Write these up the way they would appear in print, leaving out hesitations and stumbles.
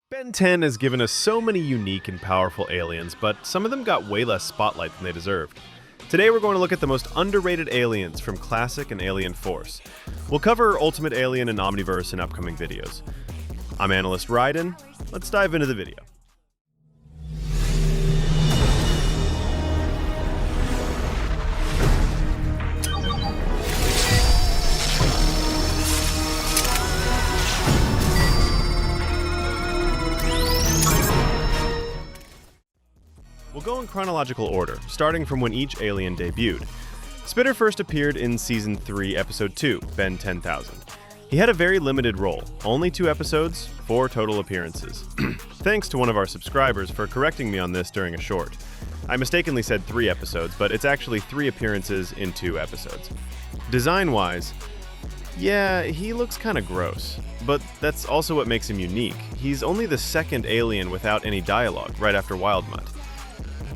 Ben 10 has given us so many unique and powerful aliens, but some of them got way less spotlight than they deserved. Today we're going to look at the most underrated aliens from Classic and Alien Force. We'll cover Ultimate Alien and Omniverse in upcoming videos. I'm Analyst Ryden. Let's dive into the video. We'll go in chronological order, starting from when each alien debuted. Spitter first appeared in Season 3, Episode 2, Ben 10,000. He had a very limited role, only 2 episodes, 4 total appearances. Thanks to one of our subscribers for correcting me on this during a short. I mistakenly said 3 episodes, but it's actually 3 appearances in 2 episodes. Design-wise, yeah, he looks kinda gross, but that's also what makes him unique. He's only the second alien without any dialogue, right after Wildmutt.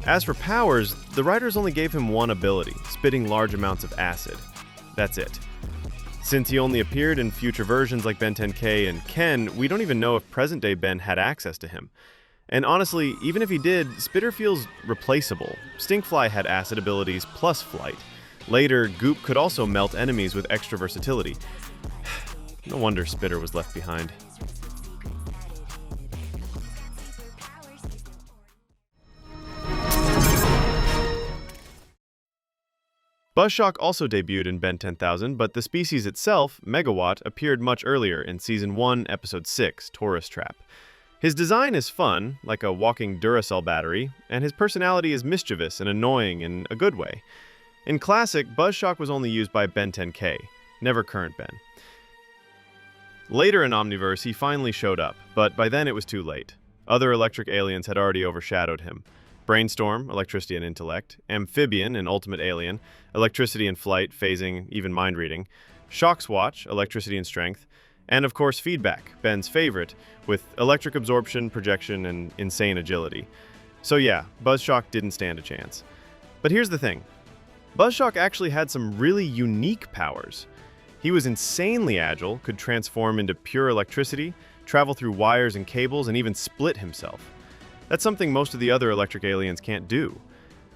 As for powers, the writers only gave him one ability, spitting large amounts of acid. That's it. Since he only appeared in future versions like Ben 10K and Ken, we don't even know if present-day Ben had access to him. And honestly, even if he did, Spitter feels replaceable. Stinkfly had acid abilities plus flight. Later, Goop could also melt enemies with extra versatility. No wonder Spitter was left behind. Buzzshock also debuted in Ben 10,000, but the species itself, Megawatt, appeared much earlier in Season 1, Episode 6, Tourist Trap. His design is fun, like a walking Duracell battery, and his personality is mischievous and annoying in a good way. In Classic, Buzzshock was only used by Ben 10K, never current Ben. Later in Omniverse, he finally showed up, but by then it was too late. Other electric aliens had already overshadowed him. Brainstorm, electricity and intellect, Amphibian and Ultimate Alien, electricity and flight, phasing, even mind reading, Shockswatch, electricity and strength, and of course Feedback, Ben's favorite, with electric absorption, projection, and insane agility. So yeah, Buzzshock didn't stand a chance. But here's the thing. Buzzshock actually had some really unique powers. He was insanely agile, could transform into pure electricity, travel through wires and cables, and even split himself. That's something most of the other electric aliens can't do.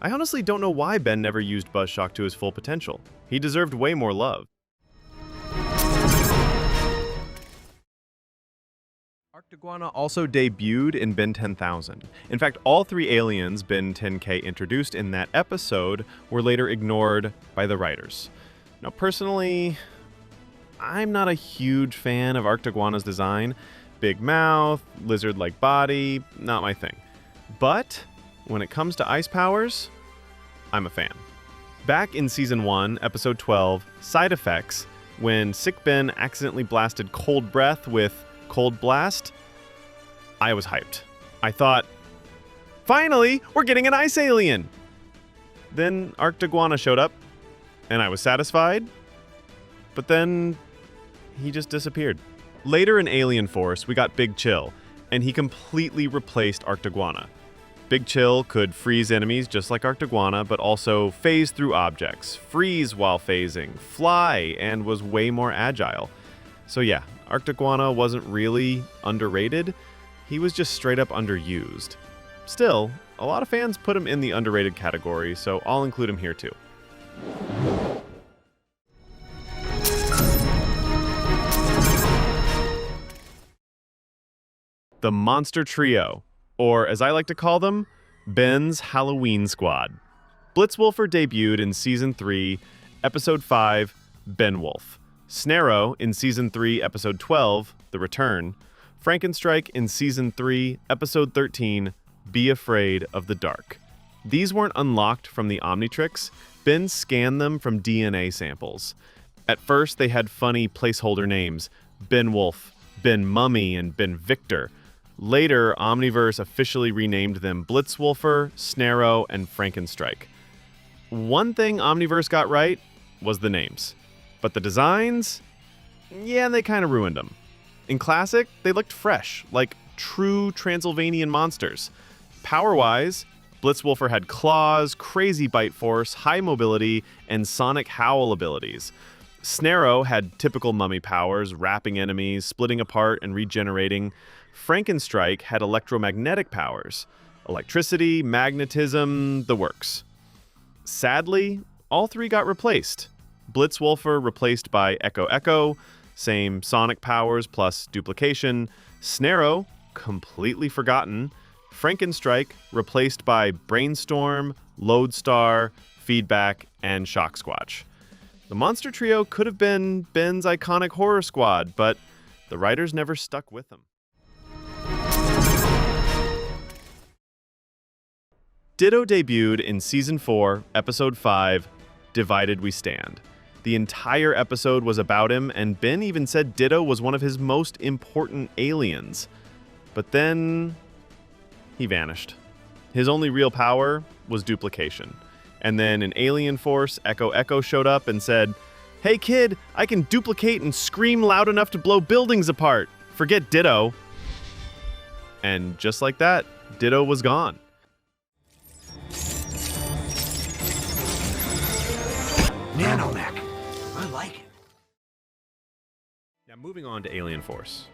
I honestly don't know why Ben never used Buzzshock to his full potential. He deserved way more love. Articguana also debuted in Ben 10,000. In fact, all 3 aliens Ben 10K introduced in that episode were later ignored by the writers. Now, personally, I'm not a huge fan of Articguana's design. Big mouth, lizard-like body, not my thing. But when it comes to ice powers, I'm a fan. Back in Season 1, Episode 12, Side Effects, when Sick Ben accidentally blasted Cold Breath with Cold Blast, I was hyped. I thought, finally, we're getting an ice alien! Then Arctiguana showed up, and I was satisfied, but then he just disappeared. Later in Alien Force, we got Big Chill, and he completely replaced Arctiguana. Big Chill could freeze enemies just like Arctiguana, but also phase through objects, freeze while phasing, fly, and was way more agile. So yeah, Arctiguana wasn't really underrated, he was just straight up underused. Still, a lot of fans put him in the underrated category, so I'll include him here too. The Monster Trio, or as I like to call them, Ben's Halloween Squad. Blitzwolfer debuted in Season 3, Episode 5, Ben Wolf. Snarrow in Season 3, Episode 12, The Return. Frankenstrike in Season 3, Episode 13, Be Afraid of the Dark. These weren't unlocked from the Omnitrix. Ben scanned them from DNA samples. At first, they had funny placeholder names, Ben Wolf, Ben Mummy, and Ben Victor. Later, Omniverse officially renamed them Blitzwolfer, Snarrow, and Frankenstrike. One thing Omniverse got right was the names. But the designs? Yeah, they kind of ruined them. In Classic, they looked fresh, like true Transylvanian monsters. Power-wise, Blitzwolfer had claws, crazy bite force, high mobility, and sonic howl abilities. Snarrow had typical mummy powers, wrapping enemies, splitting apart, and regenerating. Frankenstrike had electromagnetic powers. Electricity, magnetism, the works. Sadly, all three got replaced. Blitzwolfer replaced by Echo Echo, same sonic powers plus duplication. Snarrow, completely forgotten. Frankenstrike replaced by Brainstorm, Lodestar, Feedback, and Shock Squatch. The monster trio could have been Ben's iconic horror squad, but the writers never stuck with them. Ditto debuted in Season 4, Episode 5, Divided We Stand. The entire episode was about him, and Ben even said Ditto was one of his most important aliens. But then he vanished. His only real power was duplication. And then an alien force, Echo Echo, showed up and said, "Hey kid, I can duplicate and scream loud enough to blow buildings apart. Forget Ditto." And just like that, Ditto was gone. Nanomech. I like it. Now moving on to Alien Force.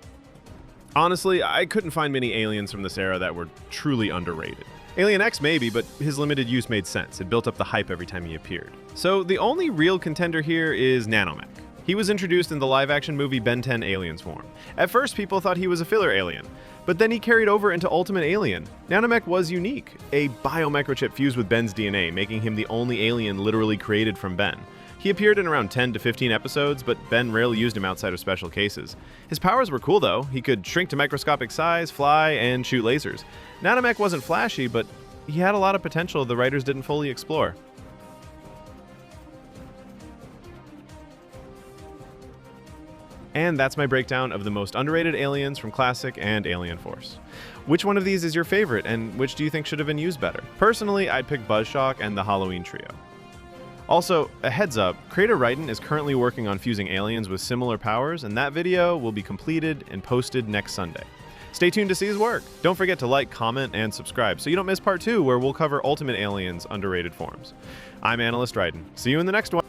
Honestly, I couldn't find many aliens from this era that were truly underrated. Alien X maybe, but his limited use made sense. It built up the hype every time he appeared. So the only real contender here is Nanomech. He was introduced in the live-action movie Ben 10 Aliens form. At first, people thought he was a filler alien, but then he carried over into Ultimate Alien. Nanomech was unique, a biomicrochip fused with Ben's DNA, making him the only alien literally created from Ben. He appeared in around 10 to 15 episodes, but Ben rarely used him outside of special cases. His powers were cool though. He could shrink to microscopic size, fly, and shoot lasers. Nanomech wasn't flashy, but he had a lot of potential the writers didn't fully explore. And that's my breakdown of the most underrated aliens from Classic and Alien Force. Which one of these is your favorite, and which do you think should have been used better? Personally, I'd pick Buzzshock and the Halloween trio. Also, a heads up, Creator Raiden is currently working on fusing aliens with similar powers, and that video will be completed and posted next Sunday. Stay tuned to see his work. Don't forget to like, comment, and subscribe so you don't miss part 2 where we'll cover Ultimate Aliens' underrated forms. I'm Analyst Raiden. See you in the next one.